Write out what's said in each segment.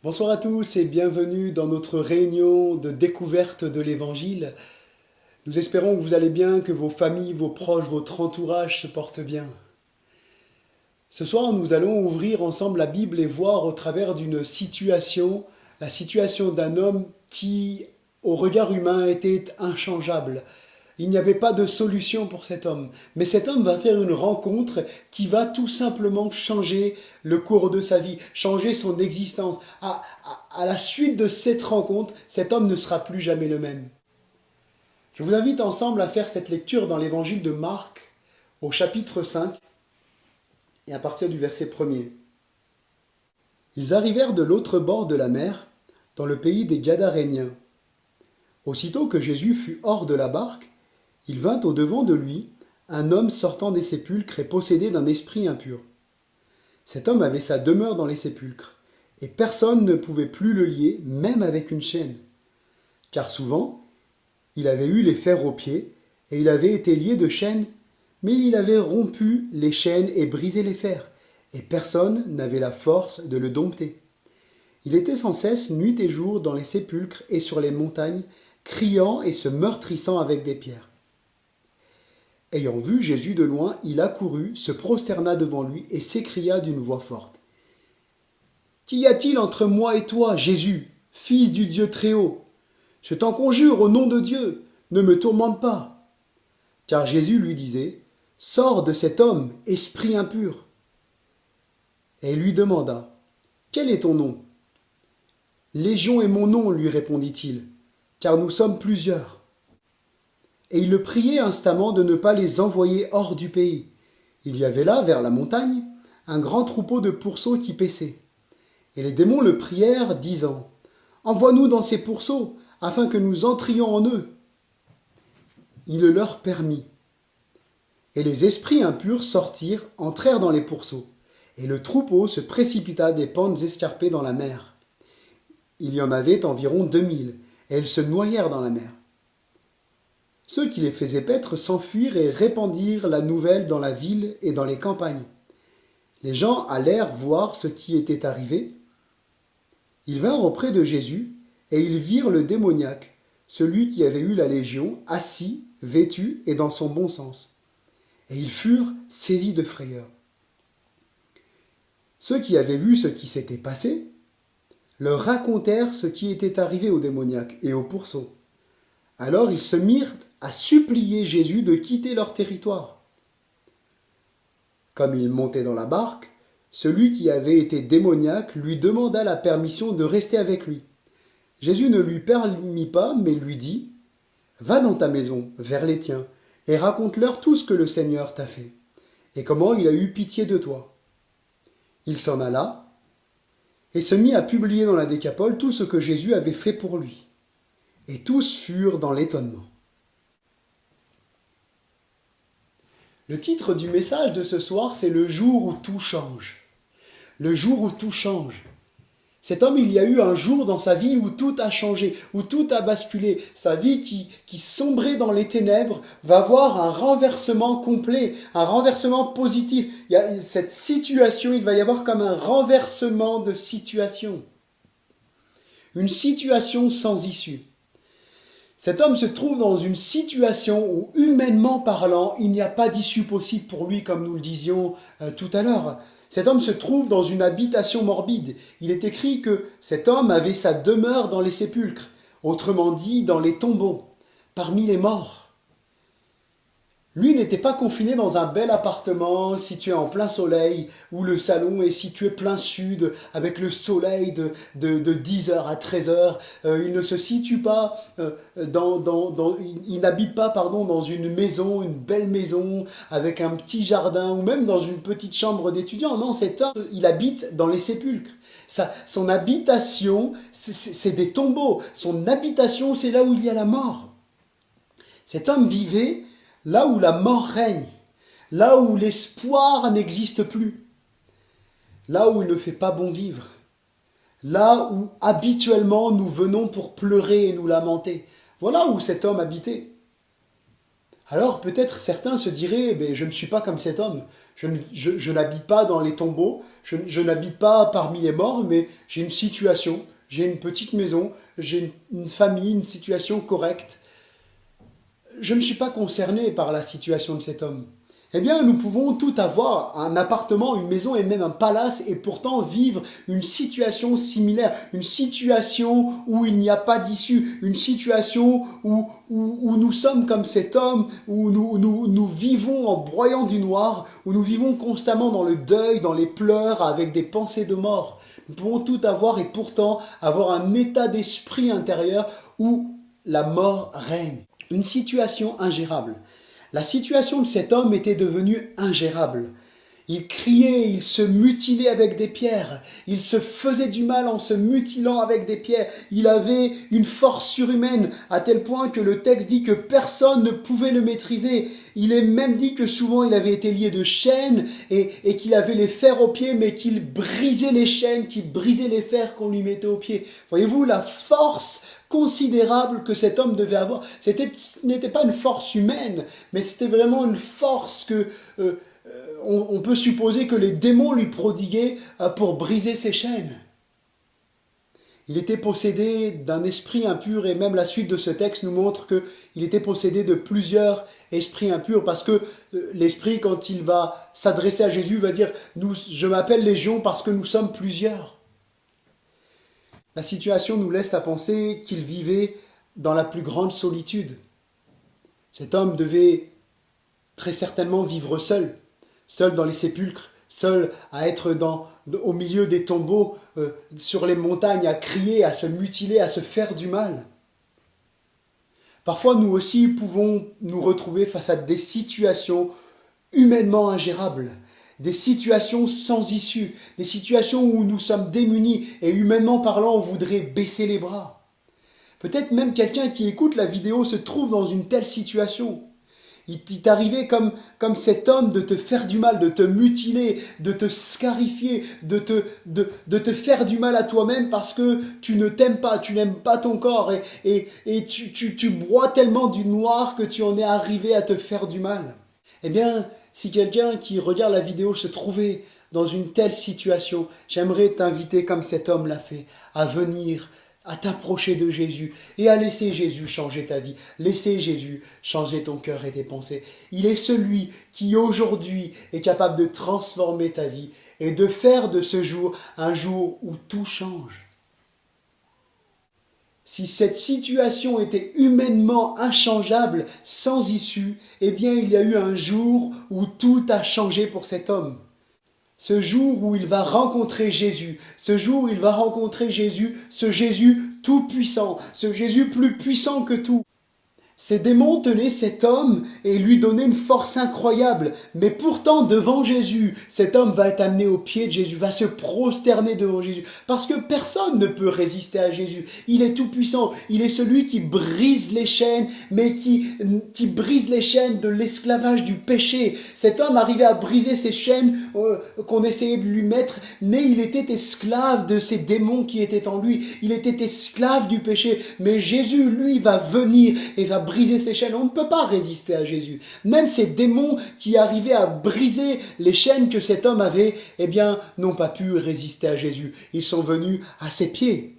Bonsoir à tous et bienvenue dans notre réunion de découverte de l'Évangile. Nous espérons que vous allez bien, que vos familles, vos proches, votre entourage se portent bien. Ce soir, nous allons ouvrir ensemble la Bible et voir au travers d'une situation, la situation d'un homme qui, au regard humain, était inchangeable. Il n'y avait pas de solution pour cet homme. Mais cet homme va faire une rencontre qui va tout simplement changer le cours de sa vie, changer son existence. À la suite de cette rencontre, cet homme ne sera plus jamais le même. Je vous invite ensemble à faire cette lecture dans l'évangile de Marc, au chapitre 5, et à partir du verset 1er. Ils arrivèrent de l'autre bord de la mer, dans le pays des Gadaréniens. Aussitôt que Jésus fut hors de la barque, il vint au-devant de lui un homme sortant des sépulcres et possédé d'un esprit impur. Cet homme avait sa demeure dans les sépulcres, et personne ne pouvait plus le lier, même avec une chaîne. Car souvent, il avait eu les fers aux pieds, et il avait été lié de chaînes, mais il avait rompu les chaînes et brisé les fers, et personne n'avait la force de le dompter. Il était sans cesse nuit et jour dans les sépulcres et sur les montagnes, criant et se meurtrissant avec des pierres. Ayant vu Jésus de loin, il accourut, se prosterna devant lui et s'écria d'une voix forte. « Qu'y a-t-il entre moi et toi, Jésus, fils du Dieu Très-Haut ? Je t'en conjure au nom de Dieu, ne me tourmente pas. » Car Jésus lui disait, « Sors de cet homme, esprit impur. » Et il lui demanda, « Quel est ton nom ?» « Légion est mon nom, lui répondit-il, car nous sommes plusieurs. » Et il le priait instamment de ne pas les envoyer hors du pays. Il y avait là, vers la montagne, un grand troupeau de pourceaux qui paissaient. Et les démons le prièrent, disant, « Envoie-nous dans ces pourceaux, afin que nous entrions en eux. » Il le leur permit. Et les esprits impurs sortirent, entrèrent dans les pourceaux, et le troupeau se précipita des pentes escarpées dans la mer. Il y en avait environ 2000, et ils se noyèrent dans la mer. Ceux qui les faisaient paître s'enfuirent et répandirent la nouvelle dans la ville et dans les campagnes. Les gens allèrent voir ce qui était arrivé. Ils vinrent auprès de Jésus, et ils virent le démoniaque, celui qui avait eu la légion, assis, vêtu et dans son bon sens. Et ils furent saisis de frayeur. Ceux qui avaient vu ce qui s'était passé leur racontèrent ce qui était arrivé au démoniaque et au pourceau. Alors ils se mirent à supplier Jésus de quitter leur territoire. Comme il montait dans la barque, celui qui avait été démoniaque lui demanda la permission de rester avec lui. Jésus ne lui permit pas, mais lui dit, « Va dans ta maison, vers les tiens, et raconte-leur tout ce que le Seigneur t'a fait, et comment il a eu pitié de toi. » Il s'en alla, et se mit à publier dans la Décapole tout ce que Jésus avait fait pour lui. Et tous furent dans l'étonnement. Le titre du message de ce soir, c'est « Le jour où tout change ». Le jour où tout change. Cet homme, il y a eu un jour dans sa vie où tout a changé, où tout a basculé. Sa vie qui sombrait dans les ténèbres va voir un renversement complet, un renversement positif. Il y a cette situation, il va y avoir comme un renversement de situation. Une situation sans issue. Cet homme se trouve dans une situation où, humainement parlant, il n'y a pas d'issue possible pour lui, comme nous le disions tout à l'heure. Cet homme se trouve dans une habitation morbide. Il est écrit que cet homme avait sa demeure dans les sépulcres, autrement dit dans les tombeaux, parmi les morts. Lui n'était pas confiné dans un bel appartement situé en plein soleil, où le salon est situé plein sud, avec le soleil de 10h à 13h. Il ne se situe pas, il n'habite pas dans une maison, une belle maison, avec un petit jardin, ou même dans une petite chambre d'étudiant. Non, cet homme, il habite dans les sépulcres. Son habitation, c'est des tombeaux. Son habitation, c'est là où il y a la mort. Cet homme vivait là où la mort règne, là où l'espoir n'existe plus, là où il ne fait pas bon vivre, là où habituellement nous venons pour pleurer et nous lamenter. Voilà où cet homme habitait. Alors peut-être certains se diraient, je ne suis pas comme cet homme, je n'habite pas dans les tombeaux, je n'habite pas parmi les morts, mais j'ai une situation, j'ai une petite maison, j'ai une famille, une situation correcte. Je ne suis pas concerné par la situation de cet homme. Eh bien, nous pouvons tout avoir, un appartement, une maison et même un palace, et pourtant vivre une situation similaire, une situation où il n'y a pas d'issue, une situation où nous sommes comme cet homme, où nous vivons en broyant du noir, où nous vivons constamment dans le deuil, dans les pleurs, avec des pensées de mort. Nous pouvons tout avoir et pourtant avoir un état d'esprit intérieur où la mort règne. Une situation ingérable. La situation de cet homme était devenue ingérable. Il criait, il se mutilait avec des pierres, il se faisait du mal en se mutilant avec des pierres. Il avait une force surhumaine à tel point que le texte dit que personne ne pouvait le maîtriser. Il est même dit que souvent il avait été lié de chaînes et qu'il avait les fers aux pieds, mais qu'il brisait les chaînes, qu'il brisait les fers qu'on lui mettait aux pieds. Voyez-vous la force considérable que cet homme devait avoir. Ce n'était pas une force humaine, mais c'était vraiment une force que on peut supposer que les démons lui prodiguaient pour briser ses chaînes. Il était possédé d'un esprit impur, et même la suite de ce texte nous montre qu'il était possédé de plusieurs esprits impurs, parce que l'esprit, quand il va s'adresser à Jésus, va dire « Je m'appelle Légion parce que nous sommes plusieurs ». La situation nous laisse à penser qu'il vivait dans la plus grande solitude. Cet homme devait très certainement vivre seul, seul dans les sépulcres, seul à être au milieu des tombeaux, sur les montagnes, à crier, à se mutiler, à se faire du mal. Parfois, nous aussi pouvons nous retrouver face à des situations humainement ingérables, des situations sans issue, des situations où nous sommes démunis et humainement parlant, on voudrait baisser les bras. Peut-être même quelqu'un qui écoute la vidéo se trouve dans une telle situation. Il t'est arrivé comme cet homme de te faire du mal, de te mutiler, de te scarifier, de te faire du mal à toi-même parce que tu ne t'aimes pas, tu n'aimes pas ton corps et tu broies tellement du noir que tu en es arrivé à te faire du mal. Eh bien, si quelqu'un qui regarde la vidéo se trouvait dans une telle situation, j'aimerais t'inviter, comme cet homme l'a fait, à venir, à t'approcher de Jésus et à laisser Jésus changer ta vie. Laisser Jésus changer ton cœur et tes pensées. Il est celui qui aujourd'hui est capable de transformer ta vie et de faire de ce jour un jour où tout change. Si cette situation était humainement inchangeable, sans issue, eh bien il y a eu un jour où tout a changé pour cet homme. Ce jour où il va rencontrer Jésus, ce jour où il va rencontrer Jésus, ce Jésus tout-puissant, ce Jésus plus puissant que tout. Ces démons tenaient cet homme et lui donnaient une force incroyable. Mais pourtant, devant Jésus, cet homme va être amené aux pieds de Jésus, va se prosterner devant Jésus. Parce que personne ne peut résister à Jésus. Il est tout puissant. Il est celui qui brise les chaînes, mais qui brise les chaînes de l'esclavage du péché. Cet homme arrivait à briser ces chaînes qu'on essayait de lui mettre, mais il était esclave de ces démons qui étaient en lui. Il était esclave du péché. Mais Jésus, lui, va venir et va briser ces chaînes. On ne peut pas résister à Jésus. Même ces démons qui arrivaient à briser les chaînes que cet homme avait, eh bien, n'ont pas pu résister à Jésus. Ils sont venus à ses pieds.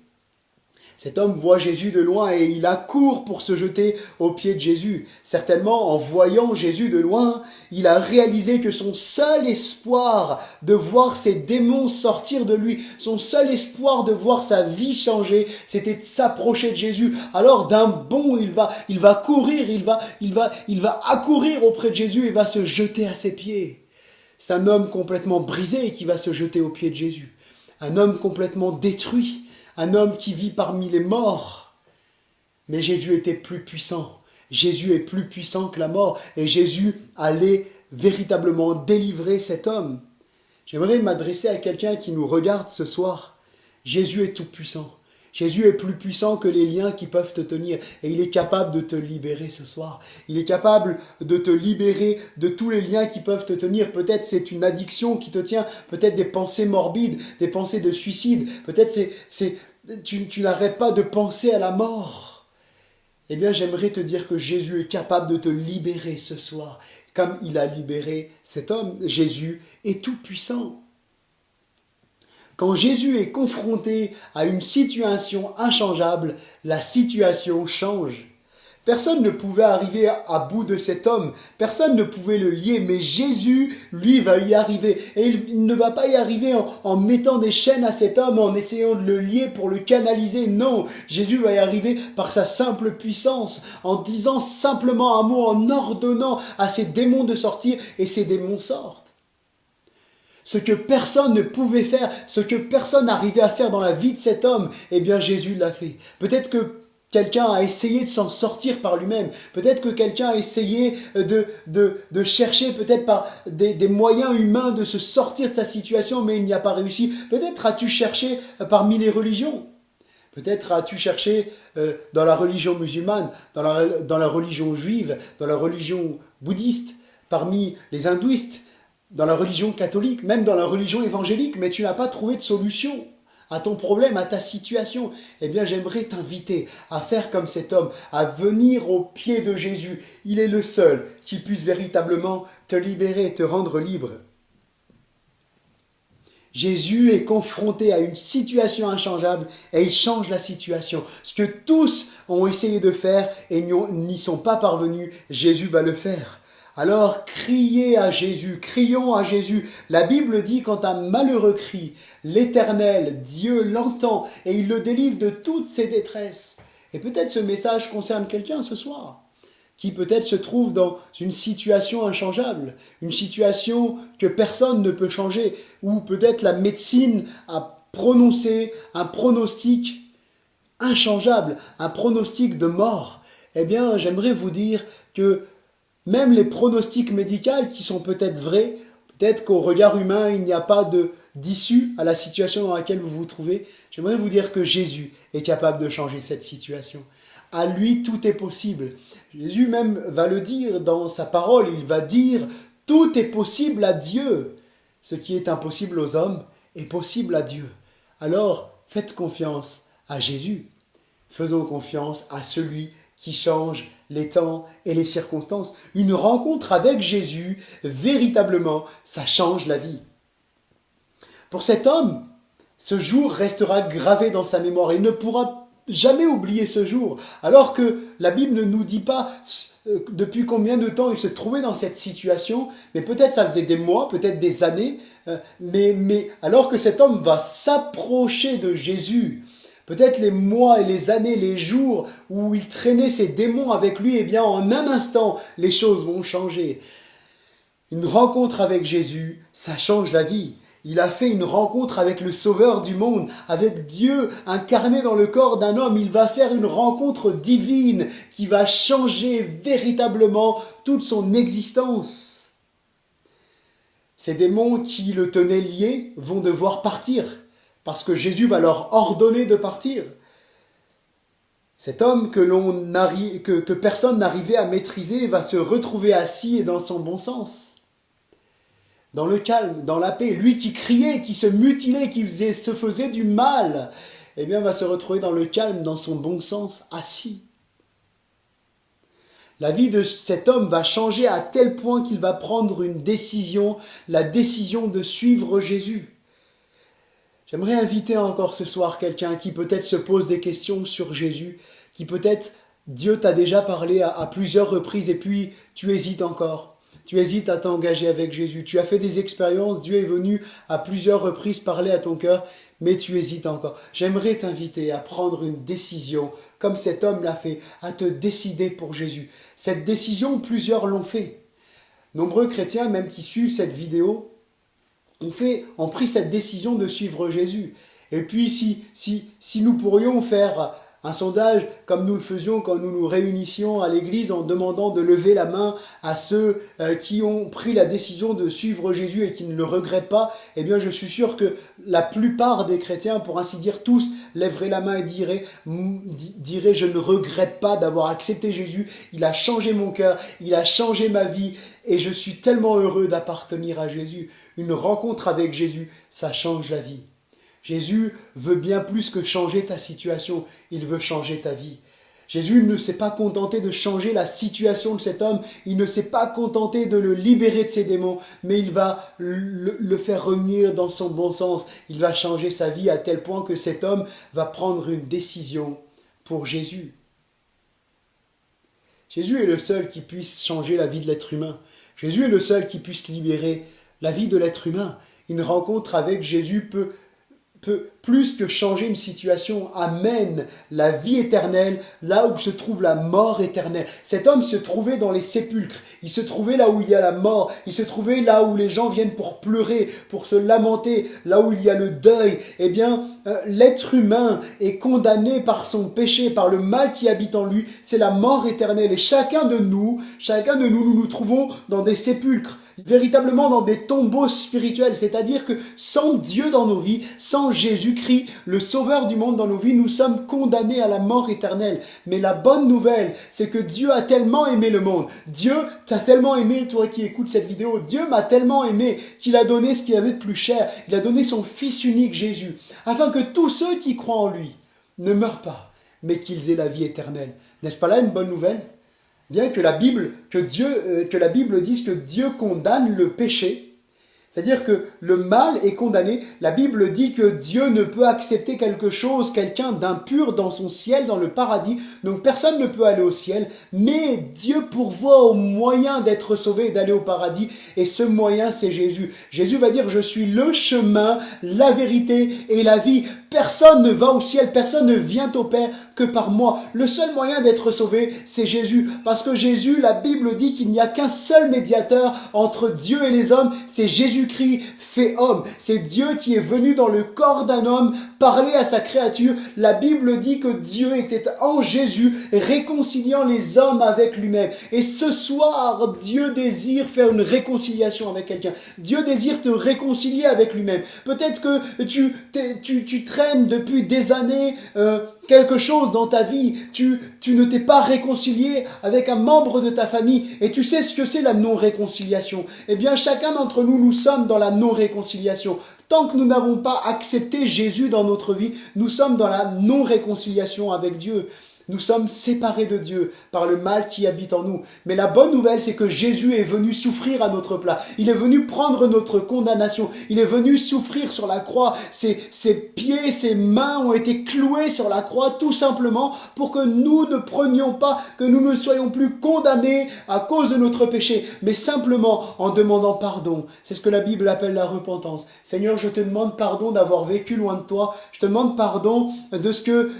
Cet homme voit Jésus de loin et il accourt pour se jeter aux pieds de Jésus. Certainement, en voyant Jésus de loin, il a réalisé que son seul espoir de voir ces démons sortir de lui, son seul espoir de voir sa vie changer, c'était de s'approcher de Jésus. Alors d'un bond, il va courir, il va accourir auprès de Jésus et va se jeter à ses pieds. C'est un homme complètement brisé qui va se jeter aux pieds de Jésus. Un homme complètement détruit. Un homme qui vit parmi les morts. Mais Jésus était plus puissant. Jésus est plus puissant que la mort. Et Jésus allait véritablement délivrer cet homme. J'aimerais m'adresser à quelqu'un qui nous regarde ce soir. Jésus est tout puissant. Jésus est plus puissant que les liens qui peuvent te tenir. Et il est capable de te libérer ce soir. Il est capable de te libérer de tous les liens qui peuvent te tenir. Peut-être c'est une addiction qui te tient. Peut-être des pensées morbides, des pensées de suicide. Peut-être tu n'arrêtes pas de penser à la mort. Eh bien, j'aimerais te dire que Jésus est capable de te libérer ce soir. Comme il a libéré cet homme, Jésus est tout puissant. Quand Jésus est confronté à une situation inchangeable, la situation change. Personne ne pouvait arriver à bout de cet homme, personne ne pouvait le lier, mais Jésus, lui, va y arriver. Et il ne va pas y arriver en mettant des chaînes à cet homme, en essayant de le lier pour le canaliser. Non, Jésus va y arriver par sa simple puissance, en disant simplement un mot, en ordonnant à ces démons de sortir, et ces démons sortent. Ce que personne ne pouvait faire, ce que personne n'arrivait à faire dans la vie de cet homme, eh bien Jésus l'a fait. Peut-être que quelqu'un a essayé de s'en sortir par lui-même. Peut-être que quelqu'un a essayé de chercher peut-être par des moyens humains de se sortir de sa situation, mais il n'y a pas réussi. Peut-être as-tu cherché parmi les religions. Peut-être as-tu cherché dans la religion musulmane, dans la religion juive, dans la religion bouddhiste, parmi les hindouistes, dans la religion catholique, même dans la religion évangélique, mais tu n'as pas trouvé de solution à ton problème, à ta situation. Eh bien, j'aimerais t'inviter à faire comme cet homme, à venir au pied de Jésus. Il est le seul qui puisse véritablement te libérer, te rendre libre. Jésus est confronté à une situation inchangeable et il change la situation. Ce que tous ont essayé de faire et n'y sont pas parvenus, Jésus va le faire. Alors criez à Jésus, crions à Jésus. La Bible dit quand un malheureux crie, l'Éternel, Dieu l'entend et il le délivre de toutes ses détresses. Et peut-être ce message concerne quelqu'un ce soir, qui peut-être se trouve dans une situation inchangeable, une situation que personne ne peut changer, où peut-être la médecine a prononcé un pronostic inchangeable, un pronostic de mort. Eh bien, j'aimerais vous dire que même les pronostics médicaux qui sont peut-être vrais, peut-être qu'au regard humain, il n'y a pas d'issue à la situation dans laquelle vous vous trouvez, j'aimerais vous dire que Jésus est capable de changer cette situation. À lui, tout est possible. Jésus même va le dire dans sa parole, il va dire « Tout est possible à Dieu ». Ce qui est impossible aux hommes est possible à Dieu. Alors, faites confiance à Jésus. Faisons confiance à celui qui change les temps et les circonstances. Une rencontre avec Jésus, véritablement, ça change la vie. Pour cet homme, ce jour restera gravé dans sa mémoire. Il ne pourra jamais oublier ce jour. Alors que la Bible ne nous dit pas depuis combien de temps il se trouvait dans cette situation, mais peut-être ça faisait des mois, peut-être des années, mais alors que cet homme va s'approcher de Jésus, peut-être les mois et les années, les jours où il traînait ses démons avec lui, eh bien en un instant, les choses vont changer. Une rencontre avec Jésus, ça change la vie. Il a fait une rencontre avec le Sauveur du monde, avec Dieu incarné dans le corps d'un homme. Il va faire une rencontre divine qui va changer véritablement toute son existence. Ces démons qui le tenaient lié vont devoir partir, parce que Jésus va leur ordonner de partir. Cet homme que personne n'arrivait à maîtriser va se retrouver assis et dans son bon sens. Dans le calme, dans la paix. Lui qui criait, qui se mutilait, qui se faisait du mal, eh bien va se retrouver dans le calme, dans son bon sens, assis. La vie de cet homme va changer à tel point qu'il va prendre une décision, la décision de suivre Jésus. J'aimerais inviter encore ce soir quelqu'un qui peut-être se pose des questions sur Jésus, qui peut-être Dieu t'a déjà parlé à plusieurs reprises et puis tu hésites encore. Tu hésites à t'engager avec Jésus. Tu as fait des expériences, Dieu est venu à plusieurs reprises parler à ton cœur, mais tu hésites encore. J'aimerais t'inviter à prendre une décision, comme cet homme l'a fait, à te décider pour Jésus. Cette décision, plusieurs l'ont fait. Nombreux chrétiens, même qui suivent cette vidéo, ont pris cette décision de suivre Jésus. Et puis, si nous pourrions faire un sondage comme nous le faisions quand nous nous réunissions à l'église en demandant de lever la main à ceux qui ont pris la décision de suivre Jésus et qui ne le regrettent pas, eh bien je suis sûr que la plupart des chrétiens, pour ainsi dire tous, lèveraient la main et diraient je ne regrette pas d'avoir accepté Jésus, il a changé mon cœur, il a changé ma vie et je suis tellement heureux d'appartenir à Jésus. Une rencontre avec Jésus, ça change la vie. Jésus veut bien plus que changer ta situation, il veut changer ta vie. Jésus ne s'est pas contenté de changer la situation de cet homme, il ne s'est pas contenté de le libérer de ses démons, mais il va le faire revenir dans son bon sens. Il va changer sa vie à tel point que cet homme va prendre une décision pour Jésus. Jésus est le seul qui puisse changer la vie de l'être humain. Jésus est le seul qui puisse libérer la vie de l'être humain. Une rencontre avec Jésus peut plus que changer une situation, amène la vie éternelle là où se trouve la mort éternelle. Cet homme se trouvait dans les sépulcres, il se trouvait là où il y a la mort, il se trouvait là où les gens viennent pour pleurer, pour se lamenter, là où il y a le deuil. Eh bien, l'être humain est condamné par son péché, par le mal qui habite en lui, c'est la mort éternelle. Et chacun de nous, nous trouvons dans des sépulcres, véritablement dans des tombeaux spirituels, c'est-à-dire que sans Dieu dans nos vies, sans Jésus-Christ, le Sauveur du monde dans nos vies, nous sommes condamnés à la mort éternelle. Mais la bonne nouvelle, c'est que Dieu a tellement aimé le monde, Dieu t'a tellement aimé, toi qui écoutes cette vidéo, Dieu m'a tellement aimé qu'il a donné ce qu'il avait de plus cher, il a donné son Fils unique Jésus, afin que tous ceux qui croient en lui ne meurent pas, mais qu'ils aient la vie éternelle. N'est-ce pas là une bonne nouvelle ? Bien que la Bible dise que Dieu condamne le péché, c'est-à-dire que le mal est condamné, la Bible dit que Dieu ne peut accepter quelqu'un d'impur dans son ciel, dans le paradis, donc personne ne peut aller au ciel, mais Dieu pourvoit au moyen d'être sauvé et d'aller au paradis, et ce moyen c'est Jésus. Jésus va dire, je suis le chemin, la vérité et la vie. Personne ne va au ciel, personne ne vient au Père que par moi. Le seul moyen d'être sauvé, c'est Jésus. Parce que Jésus, la Bible dit qu'il n'y a qu'un seul médiateur entre Dieu et les hommes, c'est Jésus-Christ fait homme. C'est Dieu qui est venu dans le corps d'un homme parler à sa créature. La Bible dit que Dieu était en Jésus, réconciliant les hommes avec lui-même. Et ce soir, Dieu désire faire une réconciliation avec quelqu'un. Dieu désire te réconcilier avec lui-même. Peut-être que tu traînes depuis des années quelque chose dans ta vie, tu ne t'es pas réconcilié avec un membre de ta famille et tu sais ce que c'est la non-réconciliation. Eh bien, chacun d'entre nous, nous sommes dans la non-réconciliation. Tant que nous n'avons pas accepté Jésus dans notre vie, nous sommes dans la non-réconciliation avec Dieu. Nous sommes séparés de Dieu par le mal qui habite en nous. Mais la bonne nouvelle, c'est que Jésus est venu souffrir à notre place. Il est venu prendre notre condamnation. Il est venu souffrir sur la croix. Ses pieds, ses mains ont été cloués sur la croix tout simplement pour que nous ne prenions pas, que nous ne soyons plus condamnés à cause de notre péché, mais simplement en demandant pardon. C'est ce que la Bible appelle la repentance. Seigneur, je te demande pardon d'avoir vécu loin de toi. Je te demande pardon de ce que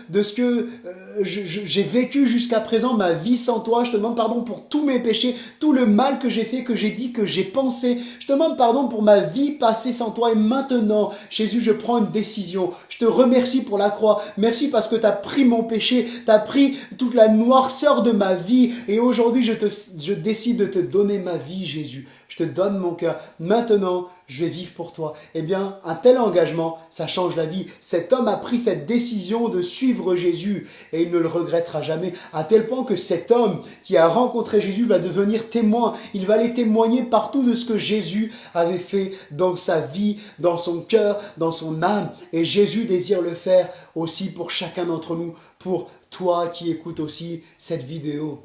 j'ai vécu jusqu'à présent ma vie sans toi. Je te demande pardon pour tous mes péchés, tout le mal que j'ai fait, que j'ai dit, que j'ai pensé. Je te demande pardon pour ma vie passée sans toi. Et maintenant, Jésus, je prends une décision. Je te remercie pour la croix. Merci parce que tu as pris mon péché, tu as pris toute la noirceur de ma vie. Et aujourd'hui, je décide de te donner ma vie, Jésus. Je te donne mon cœur. Maintenant, je vais vivre pour toi. Eh bien, un tel engagement, ça change la vie. Cet homme a pris cette décision de suivre Jésus et il ne le regrettera jamais. À tel point que cet homme qui a rencontré Jésus va devenir témoin. Il va aller témoigner partout de ce que Jésus avait fait dans sa vie, dans son cœur, dans son âme. Et Jésus désire le faire aussi pour chacun d'entre nous, pour toi qui écoutes aussi cette vidéo.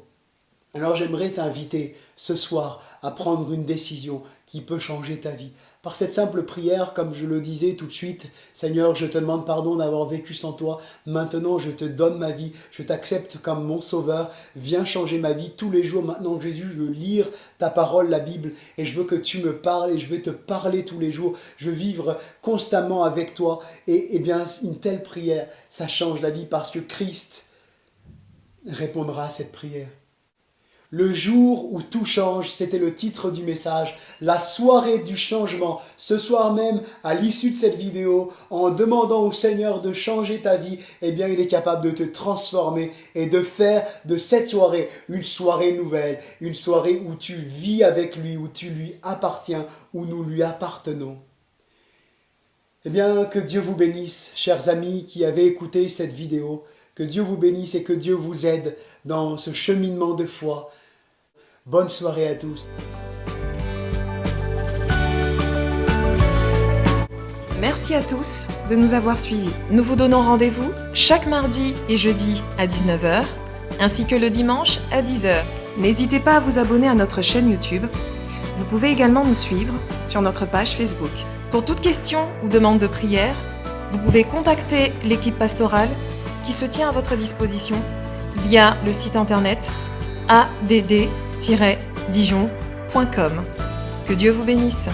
Alors j'aimerais t'inviter ce soir à prendre une décision qui peut changer ta vie. Par cette simple prière, comme je le disais tout de suite, Seigneur, je te demande pardon d'avoir vécu sans toi. Maintenant, je te donne ma vie. Je t'accepte comme mon sauveur. Viens changer ma vie tous les jours. Maintenant, Jésus, je veux lire ta parole, la Bible, et je veux que tu me parles et je vais te parler tous les jours. Je veux vivre constamment avec toi. Et bien, une telle prière, ça change la vie parce que Christ répondra à cette prière. Le jour où tout change, c'était le titre du message, la soirée du changement. Ce soir même, à l'issue de cette vidéo, en demandant au Seigneur de changer ta vie, eh bien, il est capable de te transformer et de faire de cette soirée une soirée nouvelle, une soirée où tu vis avec lui, où tu lui appartiens, où nous lui appartenons. Eh bien, que Dieu vous bénisse, chers amis qui avez écouté cette vidéo, que Dieu vous bénisse et que Dieu vous aide dans ce cheminement de foi. Bonne soirée à tous. Merci à tous de nous avoir suivis. Nous vous donnons rendez-vous chaque mardi et jeudi à 19h ainsi que le dimanche à 10h. N'hésitez pas à vous abonner à notre chaîne YouTube. Vous pouvez également nous suivre sur notre page Facebook. Pour toute question ou demande de prière, vous pouvez contacter l'équipe pastorale qui se tient à votre disposition via le site internet add-dijon.com. Que Dieu vous bénisse.